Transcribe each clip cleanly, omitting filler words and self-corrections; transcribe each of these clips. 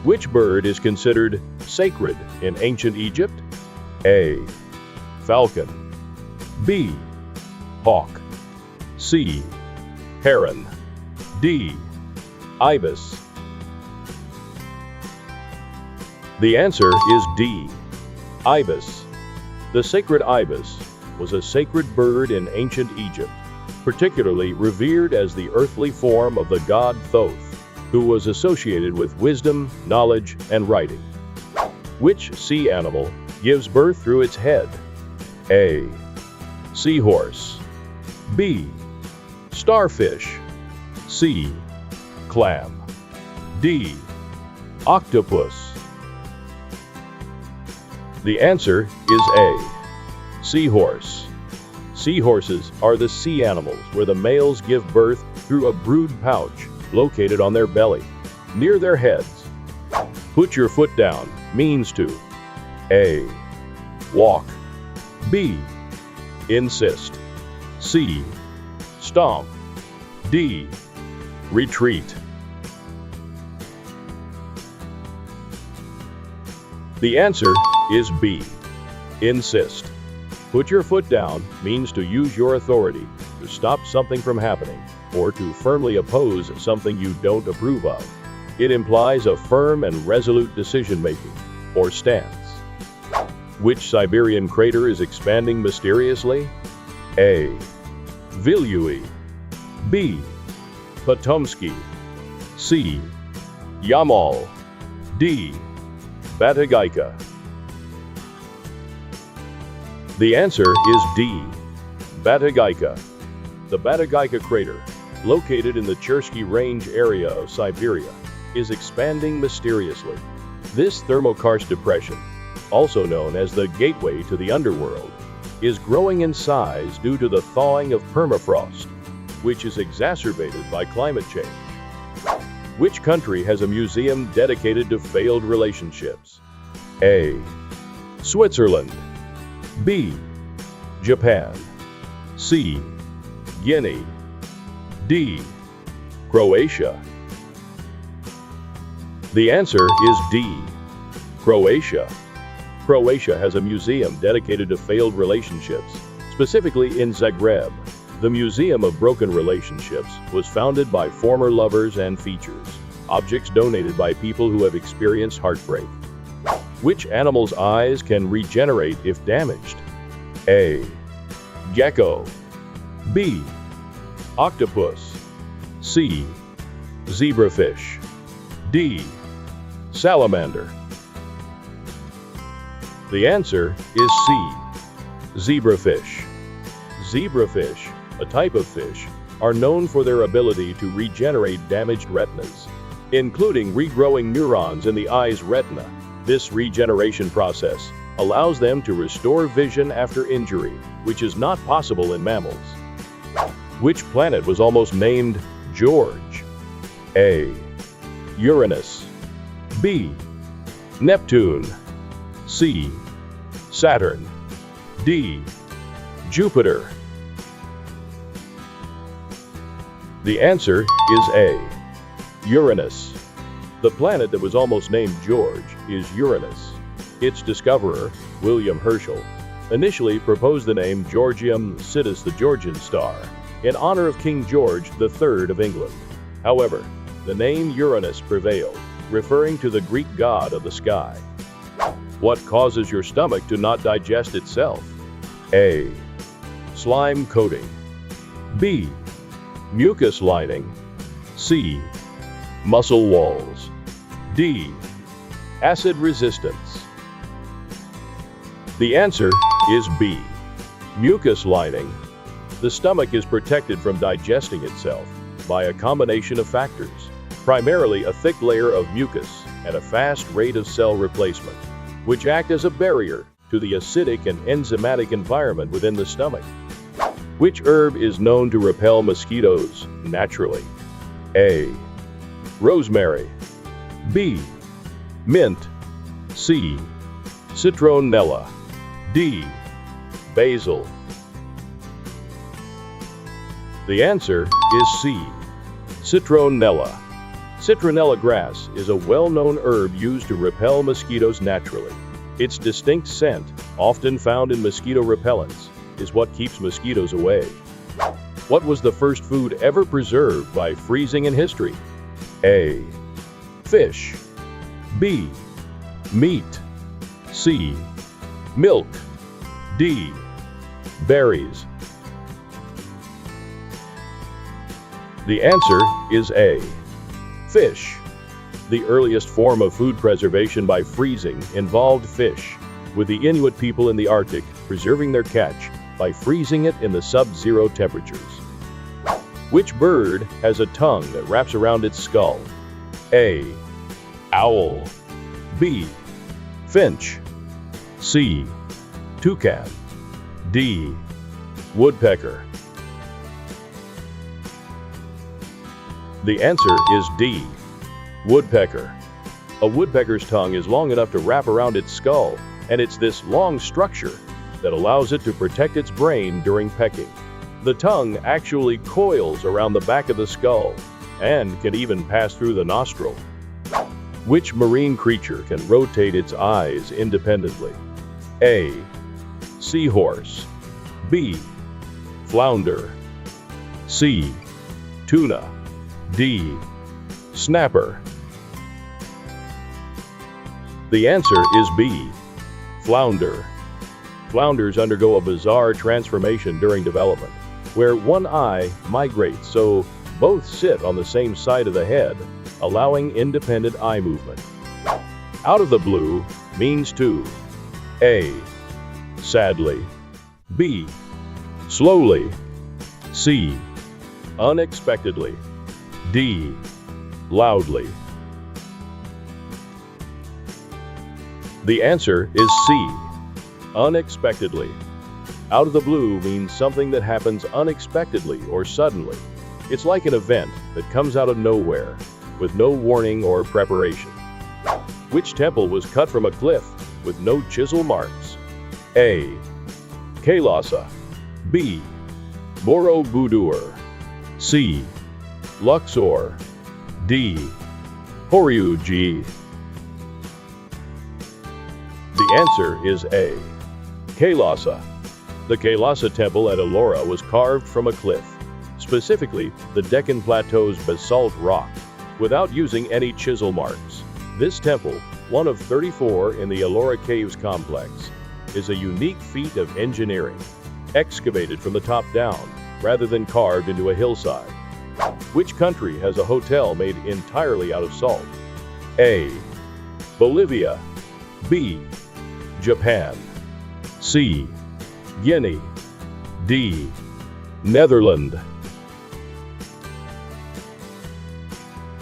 Which bird is considered sacred in ancient Egypt? A. Falcon. B. Hawk. C. Heron. D. Ibis. The answer is D. Ibis. The sacred ibis was a sacred bird in ancient Egypt, particularly revered as the earthly form of the god Thoth, who was associated with wisdom, knowledge, and writing. Which sea animal gives birth through its head? A. Seahorse. B. Starfish. C. Clam. D. Octopus. The answer is A. Seahorse. Seahorses are the sea animals where the males give birth through a brood pouch located on their belly, near their heads. Put your foot down means to A. Walk. B. Insist. C. Stomp. D. Retreat. The answer is B. Insist. Put your foot down means to use your authority to stop something from happening or to firmly oppose something you don't approve of. It implies a firm and resolute decision-making or stance. Which Siberian crater is expanding mysteriously? A. Vilyuy. B. Potomsky. C. Yamal. D. Batagayka. The answer is D. Batagayka. The Batagayka crater, located in the Chersky Range area of Siberia, is expanding mysteriously. This thermokarst depression, also known as the gateway to the underworld, is growing in size due to the thawing of permafrost, which is exacerbated by climate change. Which country has a museum dedicated to failed relationships? A. Switzerland. B. Japan. C. Guinea. D. Croatia. The answer is D. Croatia. Croatia has a museum dedicated to failed relationships, specifically in Zagreb. The Museum of Broken Relationships was founded by former lovers and features objects donated by people who have experienced heartbreak. Which animal's eyes can regenerate if damaged? A. Gecko. B. Octopus. C. Zebrafish. D. Salamander. The answer is C. Zebrafish. Zebrafish, a type of fish, are known for their ability to regenerate damaged retinas, including regrowing neurons in the eye's retina. This regeneration process allows them to restore vision after injury, which is not possible in mammals. Which planet was almost named George? A. Uranus. B. Neptune. C. Saturn. D. Jupiter. The answer is A. Uranus. The planet that was almost named George is Uranus. Its discoverer, William Herschel, initially proposed the name Georgium Sidus, the Georgian star, in honor of King George III of England. However, the name Uranus prevailed, referring to the Greek god of the sky. What causes your stomach to not digest itself? A. Slime coating. B. Mucus lining. C. Muscle walls. D. Acid resistance. The answer is B. Mucus lining. The stomach is protected from digesting itself by a combination of factors, primarily a thick layer of mucus and a fast rate of cell replacement, which act as a barrier to the acidic and enzymatic environment within the stomach. Which herb is known to repel mosquitoes naturally? A. Rosemary. B. Mint. C. Citronella. D. Basil. The answer is C. Citronella. Citronella grass is a well-known herb used to repel mosquitoes naturally. Its distinct scent, often found in mosquito repellents, is what keeps mosquitoes away. What was the first food ever preserved by freezing in history? A. Fish. B. Meat. C. Milk. D. Berries. The answer is A. Fish. The earliest form of food preservation by freezing involved fish, with the Inuit people in the Arctic preserving their catch by freezing it in the sub-zero temperatures. Which bird has a tongue that wraps around its skull? A. Owl. B. Finch. C. Toucan. D. Woodpecker. The answer is D. Woodpecker. A woodpecker's tongue is long enough to wrap around its skull, and it's this long structure that allows it to protect its brain during pecking. The tongue actually coils around the back of the skull and can even pass through the nostril. Which marine creature can rotate its eyes independently? A. Seahorse. B. Flounder. C. Tuna. D. Snapper. The answer is B. Flounder. Flounders undergo a bizarre transformation during development, where one eye migrates so both sit on the same side of the head, allowing independent eye movement. Out of the blue means to: A. Sadly. B. Slowly. C. Unexpectedly. D. Loudly. The answer is C. Unexpectedly. Out of the blue means something that happens unexpectedly or suddenly. It's like an event that comes out of nowhere, with no warning or preparation. Which temple was cut from a cliff with no chisel marks? A. Kailasa. B. Borobudur. C. Luxor. D. Horyuji. The answer is A. Kailasa. The Kailasa temple at Ellora was carved from a cliff, specifically the Deccan Plateau's basalt rock, without using any chisel marks. This temple, one of 34 in the Ellora Caves complex, is a unique feat of engineering, excavated from the top down rather than carved into a hillside. Which country has a hotel made entirely out of salt? A. Bolivia. B. Japan. C. Guinea. D. Netherlands.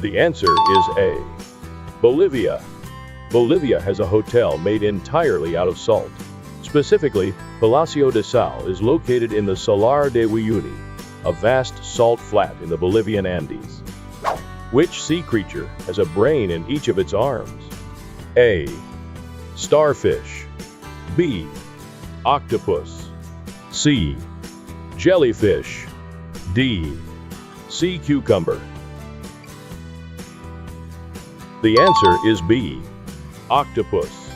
The answer is A. Bolivia. Bolivia has a hotel made entirely out of salt. Specifically, Palacio de Sal is located in the Salar de Uyuni, a vast salt flat in the Bolivian Andes. Which sea creature has a brain in each of its arms? A. Starfish. B. Octopus. C. Jellyfish. D. Sea cucumber. The answer is B. Octopus.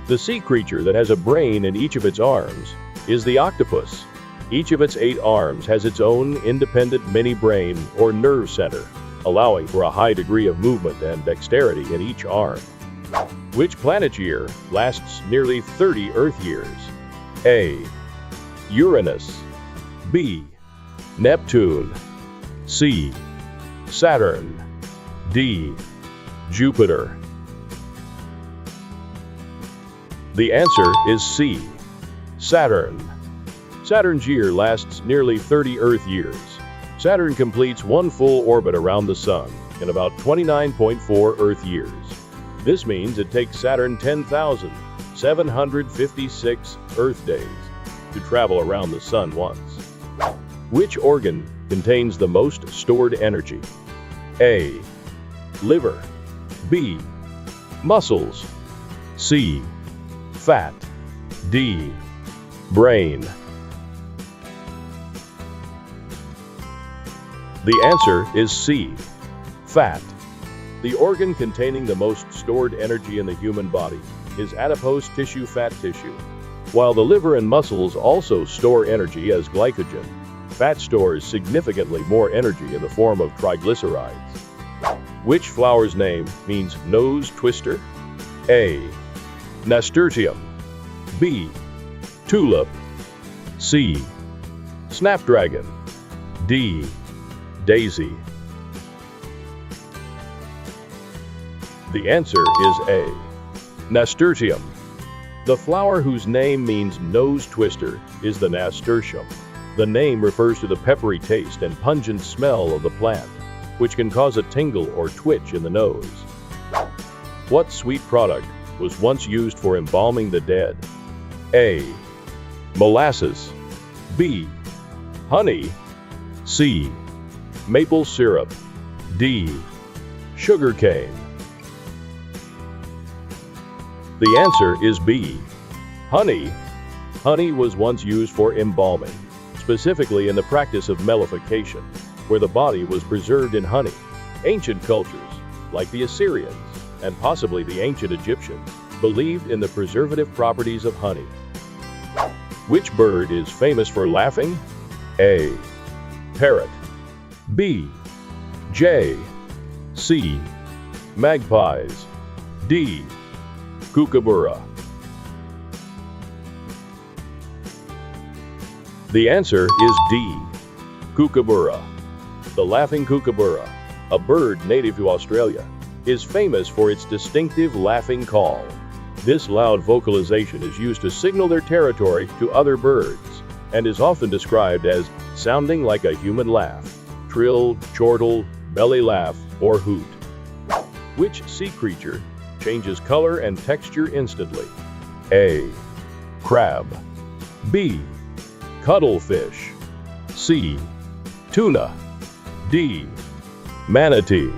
The sea creature that has a brain in each of its arms is the octopus. Each of its 8 arms has its own independent mini-brain or nerve center, allowing for a high degree of movement and dexterity in each arm. Which planet year lasts nearly 30 Earth years? A. Uranus. B. Neptune. C. Saturn. D. Jupiter. The answer is C. Saturn. Saturn's year lasts nearly 30 Earth years. Saturn completes one full orbit around the Sun in about 29.4 Earth years. This means it takes Saturn 10,756 Earth days to travel around the Sun once. Which organ contains the most stored energy? A. Liver. B. Muscles. C. Fat. D. Brain. The answer is C. Fat. The organ containing the most stored energy in the human body is adipose tissue, fat tissue. While the liver and muscles also store energy as glycogen, fat stores significantly more energy in the form of triglycerides. Which flower's name means nose twister? A. Nasturtium. B. Tulip. C. Snapdragon. D. Daisy. The answer is A. Nasturtium. The flower whose name means nose twister is the nasturtium. The name refers to the peppery taste and pungent smell of the plant, which can cause a tingle or twitch in the nose. What sweet product was once used for embalming the dead? A. Molasses. B. Honey. C. Maple syrup. D. Sugarcane. The answer is B. Honey. Honey was once used for embalming, specifically in the practice of mellification, where the body was preserved in honey. Ancient cultures, like the Assyrians and possibly the ancient Egyptians, believed in the preservative properties of honey. Which bird is famous for laughing? A. Parrot. B. Jay. C. Magpies. D. Kookaburra. The answer is D. Kookaburra. The laughing kookaburra, a bird native to Australia, is famous for its distinctive laughing call. This loud vocalization is used to signal their territory to other birds and is often described as sounding like a human laugh, trill, chortle, belly laugh, or hoot. Which sea creature changes color and texture instantly? A. Crab. B. Cuttlefish. C. Tuna. D. Manatee.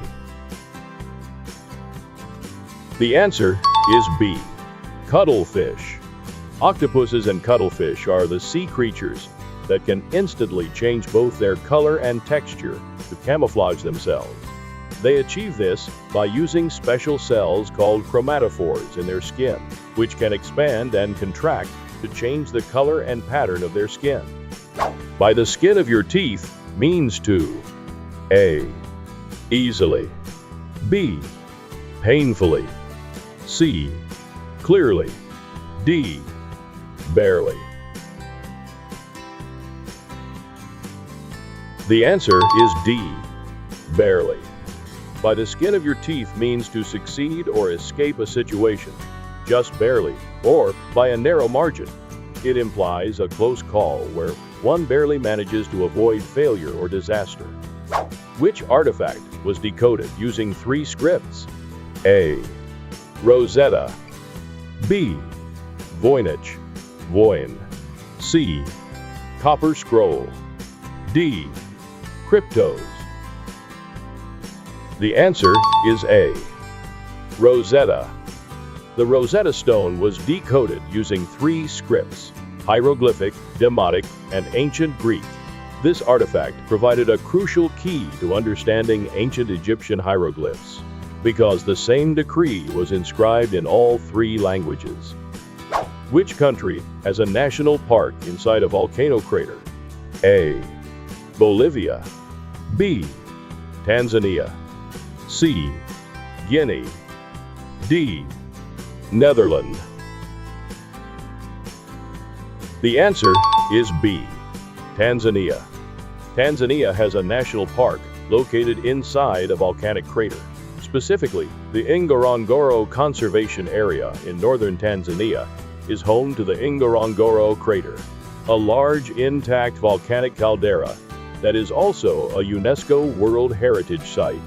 The answer is B. Cuttlefish. Octopuses and cuttlefish are the sea creatures that can instantly change both their color and texture to camouflage themselves. They achieve this by using special cells called chromatophores in their skin, which can expand and contract to change the color and pattern of their skin. By the skin of your teeth means to A. Easily. B. Painfully. C. Clearly. D. Barely. The answer is D. Barely. By the skin of your teeth means to succeed or escape a situation, just barely, or by a narrow margin. It implies a close call where one barely manages to avoid failure or disaster. Which artifact was decoded using 3 scripts? A. Rosetta. B. Voynich. Voyn. C. Copper Scroll. D. Cryptos. The answer is A. Rosetta. The Rosetta Stone was decoded using 3 scripts: hieroglyphic, demotic, and ancient Greek. This artifact provided a crucial key to understanding ancient Egyptian hieroglyphs, because the same decree was inscribed in all 3 languages. Which country has a national park inside a volcano crater? A. Bolivia. B. Tanzania. C. Guinea. D. Netherlands. The answer is B. Tanzania. Tanzania has a national park located inside a volcanic crater. Specifically, the Ngorongoro Conservation Area in northern Tanzania is home to the Ngorongoro crater, a large intact volcanic caldera that is also a UNESCO World Heritage Site.